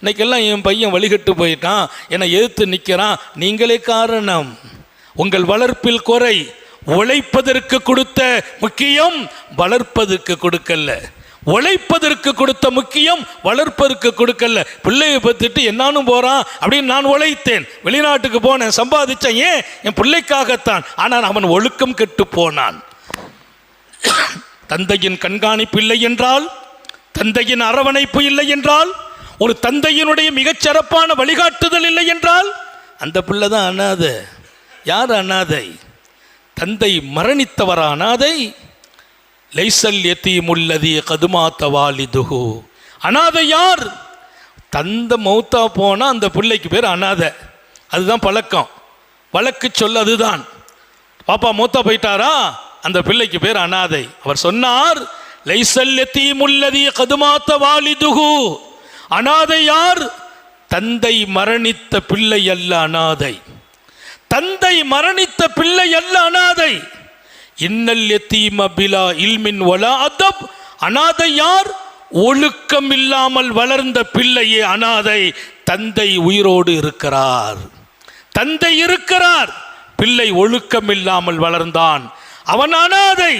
இன்னைக்கெல்லாம் என் பையன் வழிகட்டு போயிட்டான், என்னை எதிர்த்து நிற்கிறான். நீங்களே காரணம். உங்கள் வளர்ப்பில் குறை. உழைப்பதற்கு கொடுத்த முக்கியம் வளர்ப்பதற்கு கொடுக்கல. உழைப்பதற்கு கொடுத்த முக்கியம் வளர்ப்பதற்கு கொடுக்கல. பிள்ளையை பற்றிட்டு என்னாலும் போகிறான் அப்படின்னு நான் உழைத்தேன், வெளிநாட்டுக்கு போனேன், சம்பாதிச்சேன். ஏன்? என் பிள்ளைக்காகத்தான். ஆனால் அவன் ஒழுக்கம் கெட்டு போனான். தந்தையின் கண்காணிப்பு இல்லை என்றால், தந்தையின் அரவணைப்பு இல்லை என்றால், ஒரு தந்தையினுடைய மிகச்சிறப்பான வழிகாட்டுதல் இல்லை என்றால் அந்த பிள்ளை தான் அனாதை. யார் அனாதை? தந்தை மரணித்தவர் அனாதை. லைசல் யதீமுல்லதி கதுமாத்த வாலிதுஹு. அனாதை யார்? தந்தை மௌத்தா போனால் அந்த பிள்ளைக்கு பேர் அனாதை. அதுதான் பழக்கம், வழக்கு சொல்ல அதுதான். பாப்பா மௌத்தா போயிட்டாரா, அந்த பிள்ளைக்கு பேர் அனாதை. அவர் சொன்னார், லைசல் யதீமுல்லதி கதுமாத்த வாலிதுஹு. அனாதை யார்? தந்தை மரணித்த பிள்ளை அல்ல அனாதை. தந்தை மரணித்த பிள்ளை அல்ல அனாதை. இன்னல் யதீம பிலா இல்மின் வலா அதப். அனாதை யார்? ஒழுக்கம் இல்லாமல் வளர்ந்த பிள்ளையே அனாதை. தந்தை உயிரோடு இருக்கிறார், தந்தை இருக்கிறார், பிள்ளை ஒழுக்கம் இல்லாமல் வளர்ந்தான், அவன் அனாதை.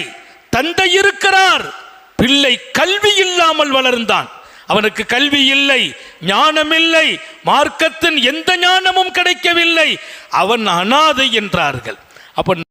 தந்தை இருக்கிறார், பிள்ளை கல்வி இல்லாமல் வளர்ந்தான், அவனுக்கு கல்வி இல்லை, ஞானம் இல்லை, மார்க்கத்தின் எந்த ஞானமும் கிடைக்கவில்லை, அவன் அனாதை என்றார்கள். அப்ப